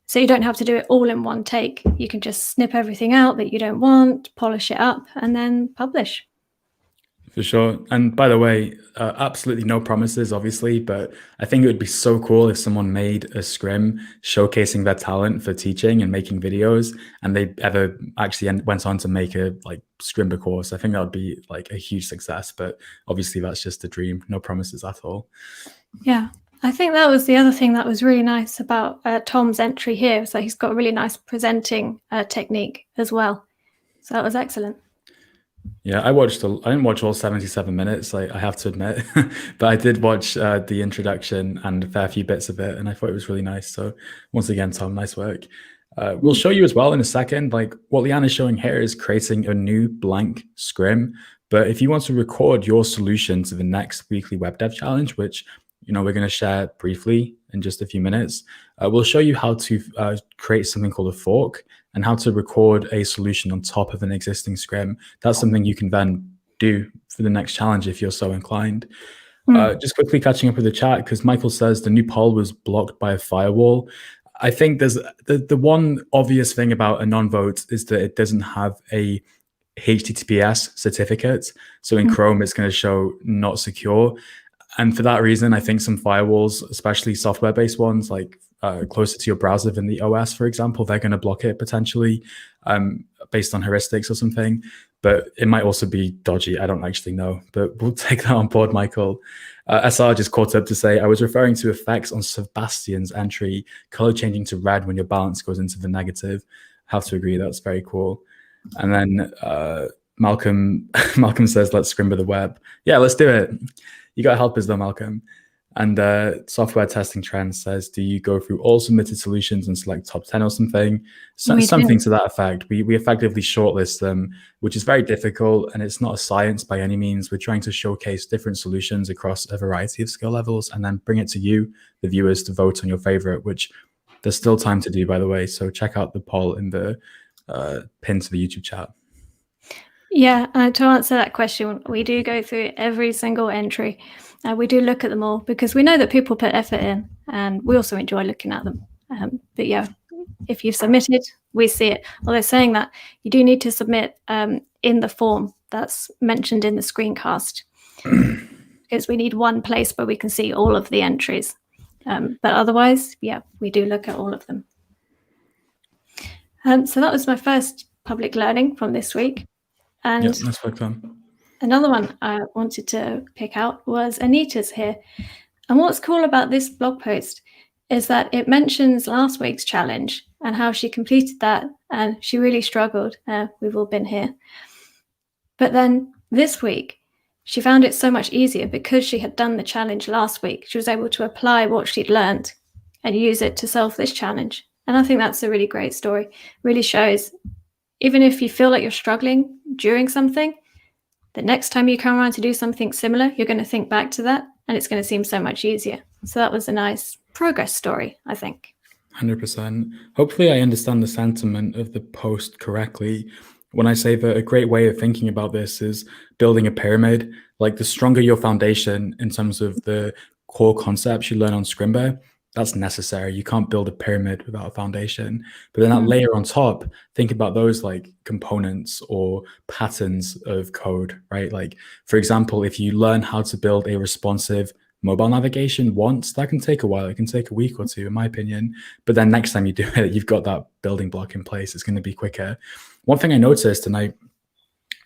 So you don't have to do it all in one take. You can just snip everything out that you don't want, polish it up, and then publish. For sure. And by the way, absolutely no promises, obviously, but I think it would be so cool if someone made a scrim showcasing their talent for teaching and making videos, and they ever actually went on to make a like Scrimba course. I think that would be like a huge success, but obviously that's just a dream. No promises at all. Yeah, I think that was the other thing that was really nice about Tom's entry here. So he's got a really nice presenting technique as well. So that was excellent. Yeah, I didn't watch all 77 minutes, like I have to admit, but I did watch the introduction and a fair few bits of it, and I thought it was really nice. So once again, Tom, nice work. We'll show you as well in a second, like what Leanne is showing here is creating a new blank scrim. But if you want to record your solution to the next weekly web dev challenge, which we're going to share briefly in just a few minutes, we'll show you how to create something called a fork and how to record a solution on top of an existing scrim. That's something you can then do for the next challenge if you're so inclined. Just quickly catching up with the chat, because Michael says the new poll was blocked by a firewall. I think there's the one obvious thing about a non-vote is that it doesn't have a HTTPS certificate. So in Chrome, it's going to show not secure. And for that reason, I think some firewalls, especially software-based ones, like closer to your browser than the OS, for example, they're going to block it potentially based on heuristics or something. But it might also be dodgy. I don't actually know. But we'll take that on board, Michael. SR just caught up to say, I was referring to effects on Sebastian's entry, color changing to red when your balance goes into the negative. Have to agree, that's very cool. And then Malcolm says, let's Scrimba the web. Yeah, let's do it. You got to help us though, Malcolm. And Software Testing Trend says, do you go through all submitted solutions and select top 10 or something? Something to that effect. We effectively shortlist them, which is very difficult. And it's not a science by any means. We're trying to showcase different solutions across a variety of skill levels and then bring it to you, the viewers, to vote on your favorite, which there's still time to do, by the way. So check out the poll in the pin to the YouTube chat. Yeah, to answer that question, we do go through every single entry. We do look at them all because we know that people put effort in, and we also enjoy looking at them. But yeah, if you've submitted, we see it. Although saying that, you do need to submit in the form that's mentioned in the screencast because we need one place where we can see all of the entries. But otherwise, yeah, we do look at all of them. So that was my first public learning from this week. And yeah, that's quite fun. Another one I wanted to pick out was Anita's here. And what's cool about this blog post is that it mentions last week's challenge and how she completed that, and she really struggled. We've all been here. But then this week, she found it so much easier because she had done the challenge last week. She was able to apply what she'd learned and use it to solve this challenge. And I think that's a really great story. Really shows, even if you feel like you're struggling during something, the next time you come around to do something similar, you're going to think back to that and it's going to seem so much easier. So that was a nice progress story, I think. 100%. Hopefully I understand the sentiment of the post correctly when I say that a great way of thinking about this is building a pyramid. Like the stronger your foundation in terms of the core concepts you learn on Scrimba, that's necessary. You can't build a pyramid without a foundation. But then that layer on top, think about those like components or patterns of code, right? Like, for example, if you learn how to build a responsive mobile navigation once, that can take a while. It can take a week or two, in my opinion. But then next time you do it, you've got that building block in place. It's going to be quicker. One thing I noticed, and I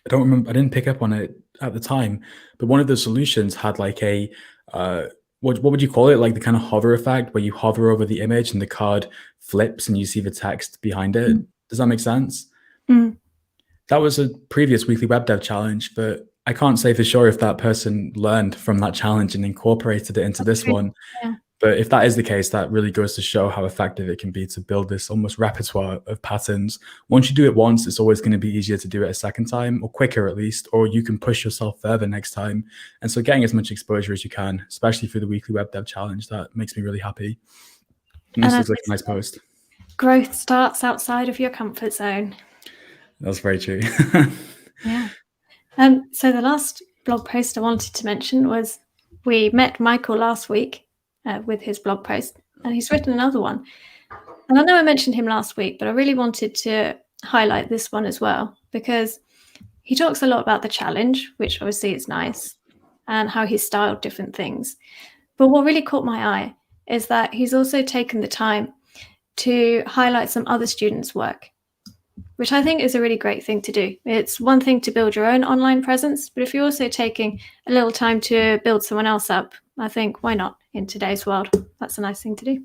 don't remember, I didn't pick up on it at the time, but one of the solutions had like a, what would you call it? Like the kind of hover effect where you hover over the image and the card flips and you see the text behind it. Does that make sense? That was a previous weekly web dev challenge, but I can't say for sure if that person learned from that challenge and incorporated it into this one. Yeah. But if that is the case, that really goes to show how effective it can be to build this almost repertoire of patterns. Once you do it once, it's always going to be easier to do it a second time, or quicker at least, or you can push yourself further next time. And so getting as much exposure as you can, especially for the weekly web dev challenge, that makes me really happy. And this looks like a nice post. Growth starts outside of your comfort zone. That's very true. Yeah. So the last blog post I wanted to mention was we met Michael last week with his blog post, and he's written another one. And I know I mentioned him last week, but I really wanted to highlight this one as well, because he talks a lot about the challenge, which obviously is nice, and how he's styled different things. But what really caught my eye is that he's also taken the time to highlight some other students' work, which I think is a really great thing to do. It's one thing to build your own online presence, but if you're also taking a little time to build someone else up, I think why not in today's world? That's a nice thing to do.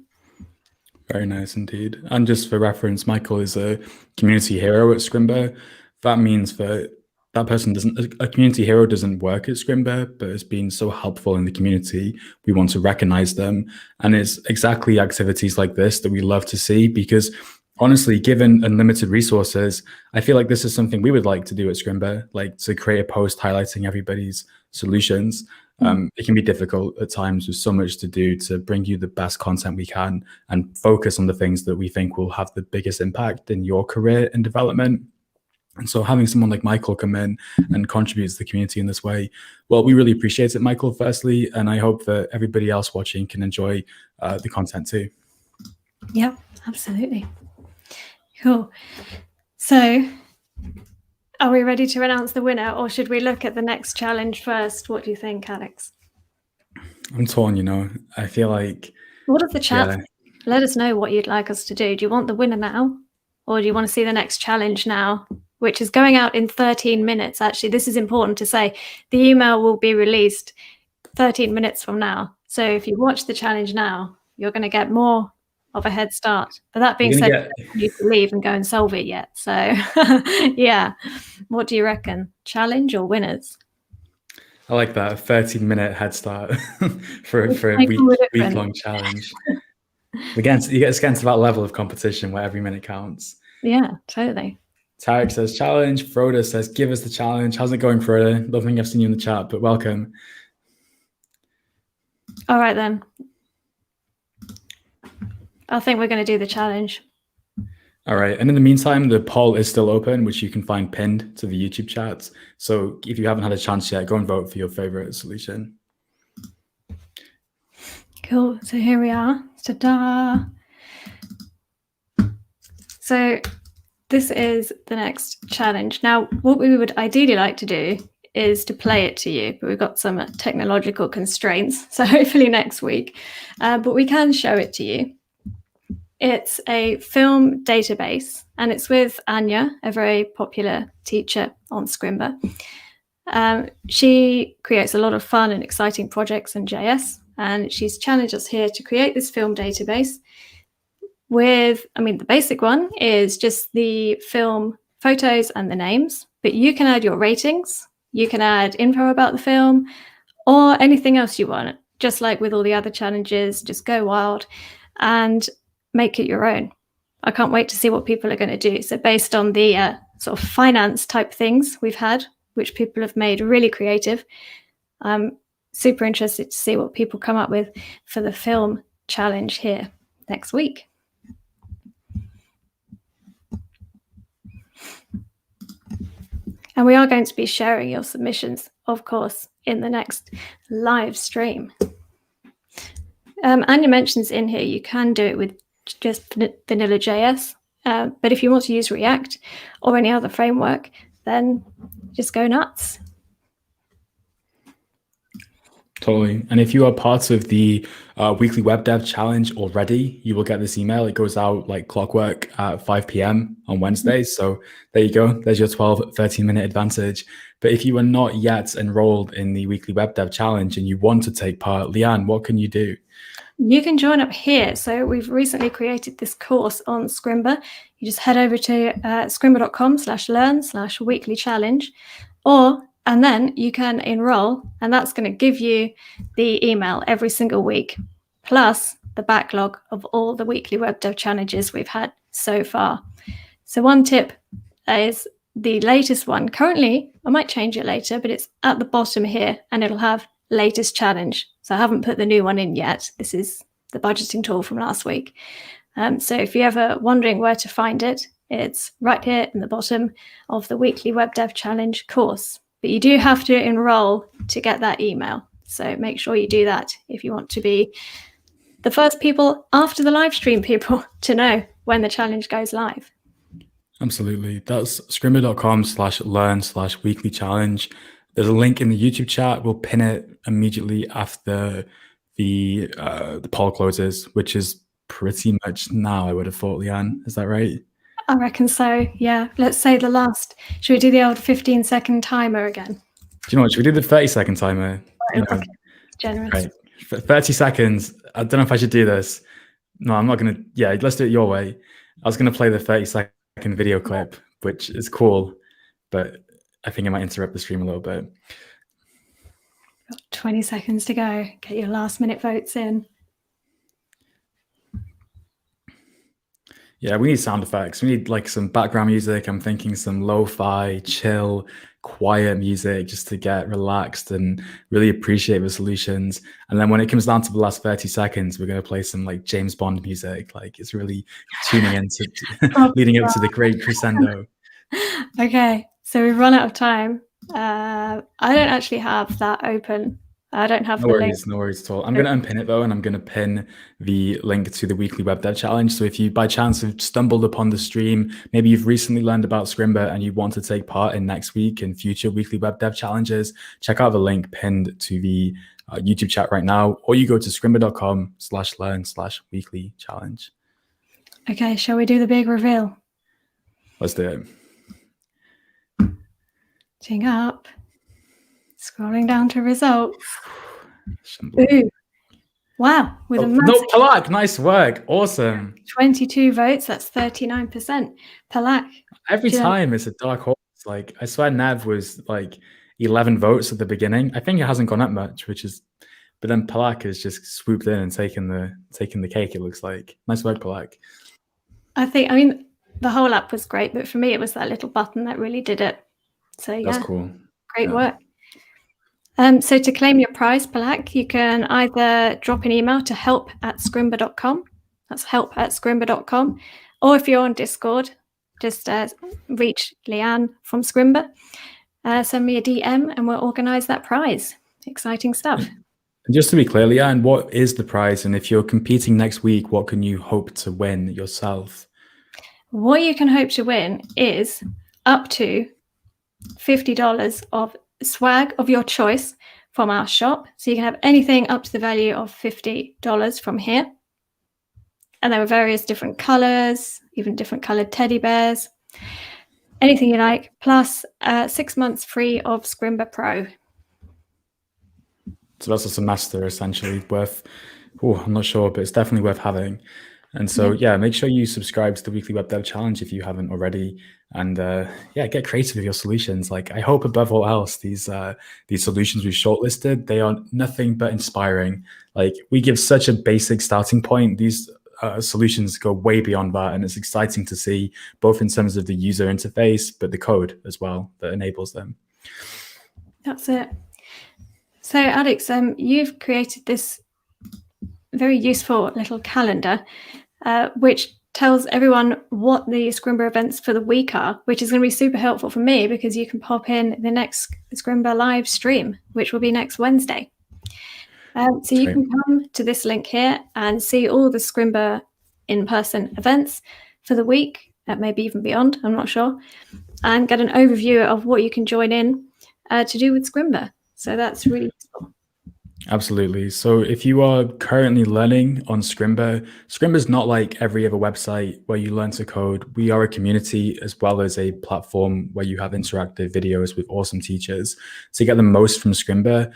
Very nice indeed. And just for reference, Michael is a community hero at Scrimba. That means that that person doesn't, a community hero doesn't work at Scrimba, but has been so helpful in the community. We want to recognize them. And it's exactly activities like this that we love to see, because honestly, given unlimited resources, I feel like this is something we would like to do at Scrimba, like to create a post highlighting everybody's solutions. It can be difficult at times with so much to do to bring you the best content we can and focus on the things that we think will have the biggest impact in your career and development. And so having someone like Michael come in and contribute to the community in this way, well, we really appreciate it, Michael, firstly, and I hope that everybody else watching can enjoy the content too. Yeah, absolutely. Cool. So are we ready to announce the winner, or should we look at the next challenge first? What do you think, Alex? I'm torn, I feel like... What does the chat think? Let us know what you'd like us to do. Do you want the winner now, or do you want to see the next challenge now, which is going out in 13 minutes? Actually, this is important to say. The email will be released 13 minutes from now. So if you watch the challenge now, you're going to get more of a head start. But that being said, you don't need to leave and go and solve it yet. So yeah, what do you reckon? Challenge or winners? I like that, a 13-minute head start for a week-long challenge. Again, you get to that level of competition where every minute counts. Yeah, totally. Tarek says challenge. Froda says give us the challenge. How's it going, Froda? Don't think I've seen you in the chat, but welcome. All right then. I think we're going to do the challenge. All right. And in the meantime, the poll is still open, which you can find pinned to the YouTube chat. So if you haven't had a chance yet, go and vote for your favorite solution. Cool. So here we are. Ta-da. So this is the next challenge. Now, what we would ideally like to do is to play it to you, but we've got some technological constraints. So hopefully next week, but we can show it to you. It's a film database, and it's with Anya, a very popular teacher on Scrimba. She creates a lot of fun and exciting projects in JS, and she's challenged us here to create this film database with, the basic one is just the film photos and the names, but you can add your ratings, you can add info about the film, or anything else you want. Just like with all the other challenges, just go wild and make it your own. I can't wait to see what people are going to do. So based on the sort of finance type things we've had, which people have made really creative, I'm super interested to see what people come up with for the film challenge here next week. And we are going to be sharing your submissions, of course, in the next live stream. Anya mentions in here you can do it with just vanilla JS, but if you want to use React or any other framework, then just go nuts. Totally. And if you are part of the weekly web dev challenge already, you will get this email. It goes out like clockwork at 5 p.m. on Wednesdays. So there you go. There's your 13-minute advantage. But if you are not yet enrolled in the weekly web dev challenge and you want to take part, Leanne, what can you do? You can join up here. So we've recently created this course on Scrimba. You just head over to scrimba.com/learn/weekly challenge, and then you can enroll, and that's going to give you the email every single week, plus the backlog of all the weekly web dev challenges we've had so far. So one tip is the latest one. Currently, I might change it later, but it's at the bottom here, and it'll have latest challenge. So I haven't put the new one in yet. This is the budgeting tool from last week. So if you're ever wondering where to find it, it's right here in the bottom of the weekly web dev challenge course. But you do have to enroll to get that email. So make sure you do that if you want to be the first people after the live stream people to know when the challenge goes live. Absolutely. That's scrimba.com/learn/weekly challenge. There's a link in the YouTube chat. We'll pin it immediately after the poll closes, which is pretty much now, I would have thought, Leanne. Is that right? I reckon so, yeah. Let's say the last. Should we do the old 15-second timer again? Do you know what? Should we do the 30-second timer? You know, Okay, generous. right. 30 seconds. I don't know if I should do this. No, I'm not going to. Yeah, let's do it your way. I was going to play the 30-second video clip, which is cool, but I think it might interrupt the stream a little bit. Got 20 seconds to go. Get your last minute votes in. Yeah, we need sound effects. We need like some background music. I'm thinking some lo-fi, chill, quiet music just to get relaxed and really appreciate the solutions. And then when it comes down to the last 30 seconds, we're going to play some like James Bond music. Like it's really tuning into, leading up to the great crescendo. Okay, so we've run out of time. I don't actually have that open. I don't have No the link. worries, no worries at all. I'm going to unpin it though, and I'm going to pin the link to the weekly web dev challenge. So if you by chance have stumbled upon the stream, maybe you've recently learned about Scrimba and you want to take part in next week and future weekly web dev challenges, check out the link pinned to the YouTube chat right now, or you go to scrimba.com/learn/weekly challenge. Okay, shall we do the big reveal? Let's do it. Ching up. Scrolling down to results. Ooh. Wow. With a massive no, Palak, nice work. Awesome. 22 votes, that's 39%. Palak. Every time it's a dark horse. Like, I swear Nev was like 11 votes at the beginning. I think it hasn't gone up much, but then Palak has just swooped in and taken the cake, it looks like. Nice work, Palak. I mean, the whole app was great, but for me, it was that little button that really did it. So yeah. That's cool. Great work. So to claim your prize, Palak, you can either drop an email to help@scrimba.com. That's help@scrimba.com. Or if you're on Discord, just reach Leanne from Scrimba. Send me a DM and we'll organize that prize. Exciting stuff. And just to be clear, Leanne, what is the prize? And if you're competing next week, what can you hope to win yourself? What you can hope to win is up to $50 of swag of your choice from our shop. So you can have anything up to the value of $50 from here. And there were various different colors, even different colored teddy bears, anything you like, plus 6 months free of Scrimba Pro. So that's a semester essentially worth, I'm not sure, but it's definitely worth having. And so, yeah, make sure you subscribe to the Weekly Web Dev Challenge if you haven't already. And get creative with your solutions. Like, I hope above all else, these solutions we've shortlisted, they are nothing but inspiring. Like, we give such a basic starting point. These solutions go way beyond that. And it's exciting to see, both in terms of the user interface, but the code as well that enables them. That's it. So, Alex, you've created this very useful little calendar, which tells everyone what the Scrimba events for the week are, which is going to be super helpful for me because you can pop in the next Scrimba live stream, which will be next Wednesday. So you can come to this link here and see all the Scrimba in-person events for the week, maybe even beyond, I'm not sure, and get an overview of what you can join in to do with Scrimba. So that's really useful. Absolutely. So if you are currently learning on Scrimba, Scrimba is not like every other website where you learn to code. We are a community as well as a platform where you have interactive videos with awesome teachers to get the most from Scrimba.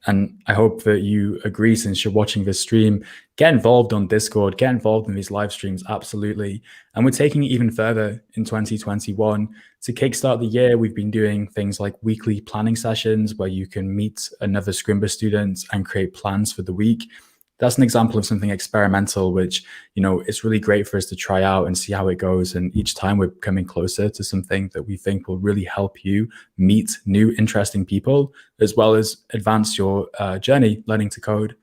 And I hope that you agree, since you're watching this stream, get involved on Discord, get involved in these live streams, absolutely. And we're taking it even further in 2021. To kickstart the year, we've been doing things like weekly planning sessions where you can meet another Scrimba student and create plans for the week. That's an example of something experimental, which, it's really great for us to try out and see how it goes. And each time we're coming closer to something that we think will really help you meet new, interesting people, as well as advance your journey learning to code.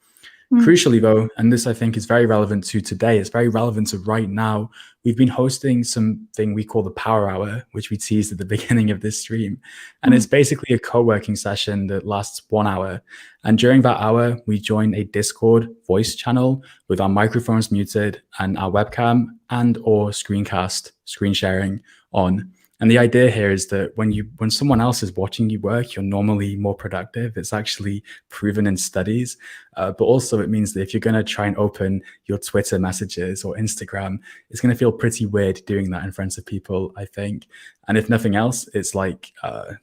Crucially, though, and this I think is very relevant to today, it's very relevant to right now, we've been hosting something we call the Power Hour, which we teased at the beginning of this stream. And it's basically a co-working session that lasts 1 hour. And during that hour, we join a Discord voice channel with our microphones muted and our webcam and or screencast, screen sharing on. And the idea here is that when someone else is watching you work, you're normally more productive. It's actually proven in studies. But also it means that if you're going to try and open your Twitter messages or Instagram, it's going to feel pretty weird doing that in front of people, I think. And if nothing else, it's like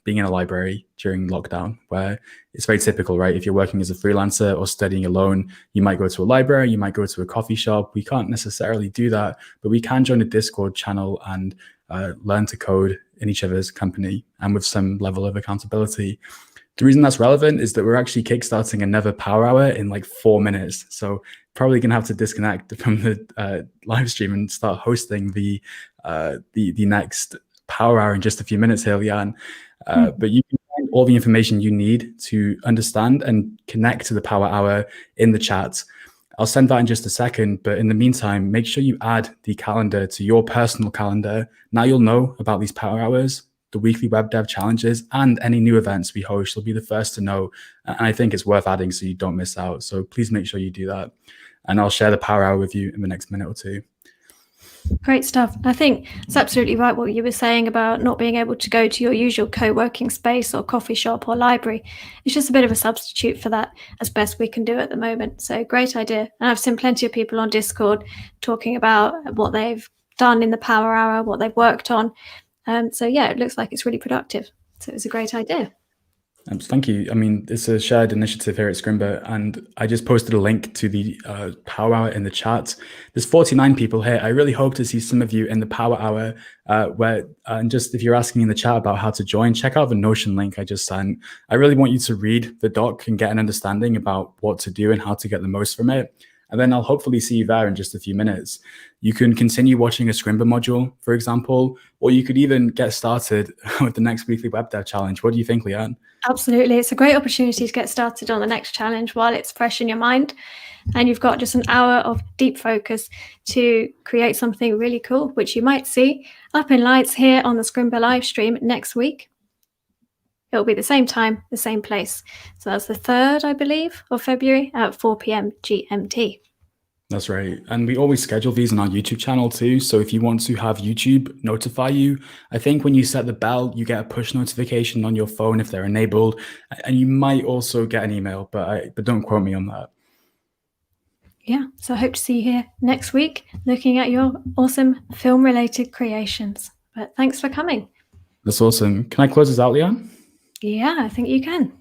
being in a library during lockdown, where it's very typical, right? If you're working as a freelancer or studying alone, you might go to a library, you might go to a coffee shop. We can't necessarily do that, but we can join a Discord channel and learn to code in each other's company and with some level of accountability. The reason that's relevant is that we're actually kickstarting another power hour in like 4 minutes. So probably gonna have to disconnect from the live stream and start hosting the next power hour in just a few minutes here, Leanne. But you can find all the information you need to understand and connect to the power hour in the chat. I'll send that in just a second, but in the meantime, make sure you add the calendar to your personal calendar. Now you'll know about these power hours, the weekly web dev challenges, and any new events we host. You'll be the first to know. And I think it's worth adding so you don't miss out. So please make sure you do that. And I'll share the power hour with you in the next minute or two. Great stuff. I think it's absolutely right what you were saying about not being able to go to your usual co-working space or coffee shop or library. It's just a bit of a substitute for that as best we can do at the moment. So great idea. And I've seen plenty of people on Discord talking about what they've done in the power hour, what they've worked on. So yeah, it looks like it's really productive. So it's a great idea. Thank you. I mean, it's a shared initiative here at Scrimba, and I just posted a link to the Power Hour in the chat. There's 49 people here. I really hope to see some of you in the Power Hour, and just if you're asking in the chat about how to join, check out the Notion link I just sent. I really want you to read the doc and get an understanding about what to do and how to get the most from it. And then I'll hopefully see you there in just a few minutes. You can continue watching a Scrimba module, for example, or you could even get started with the next weekly web dev challenge. What do you think, Leanne? Absolutely. It's a great opportunity to get started on the next challenge while it's fresh in your mind. And you've got just an hour of deep focus to create something really cool, which you might see up in lights here on the Scrimba live stream next week. It'll be the same time, the same place. So that's the 3rd, I believe, of February at 4 p.m. GMT. That's right. And we always schedule these on our YouTube channel too. So if you want to have YouTube notify you, I think when you set the bell, you get a push notification on your phone if they're enabled. And you might also get an email, but don't quote me on that. Yeah, so I hope to see you here next week looking at your awesome film-related creations. But thanks for coming. That's awesome. Can I close this out, Leanne? Yeah, I think you can.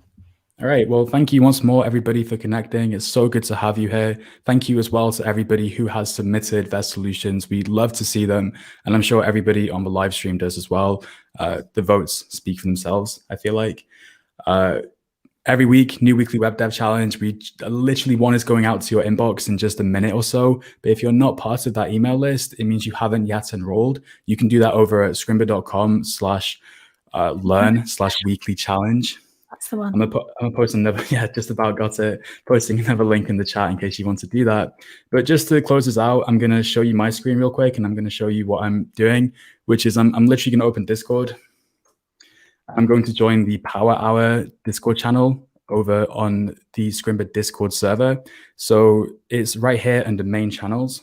All right. Well, thank you once more, everybody, for connecting. It's so good to have you here. Thank you as well to everybody who has submitted their solutions. We'd love to see them. And I'm sure everybody on the live stream does as well. The votes speak for themselves, I feel like. Every week, new weekly web dev challenge. We literally one is going out to your inbox in just a minute or so. But if you're not part of that email list, it means you haven't yet enrolled. You can do that over at scrimba.com/learn/weekly challenge. That's the one. I'm gonna post another, yeah, just about got it, posting another link in the chat in case you want to do that. But just to close this out, I'm gonna show you my screen real quick, and I'm gonna show you what I'm doing, which is I'm literally gonna open Discord. I'm going to join the Power Hour Discord channel over on the Scrimba Discord server. So it's right here under main channels.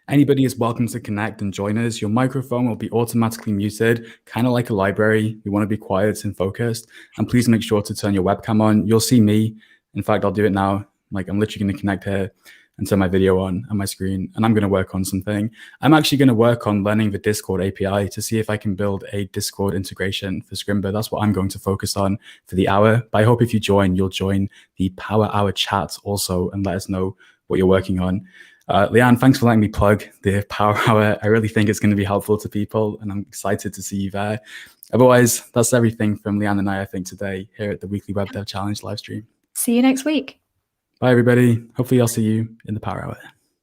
Anybody is welcome to connect and join us. Your microphone will be automatically muted, kind of like a library. We want to be quiet and focused. And please make sure to turn your webcam on. You'll see me. In fact, I'll do it now. Like I'm literally going to connect here and turn my video on my screen. And I'm going to work on something. I'm actually going to work on learning the Discord API to see if I can build a Discord integration for Scrimba. That's what I'm going to focus on for the hour. But I hope if you join, you'll join the Power Hour chat also and let us know what you're working on. Leanne, thanks for letting me plug the Power Hour. I really think it's going to be helpful to people, and I'm excited to see you there. Otherwise, that's everything from Leanne and I think, today here at the Weekly Web Dev Challenge live stream. See you next week. Bye, everybody. Hopefully, I'll see you in the Power Hour.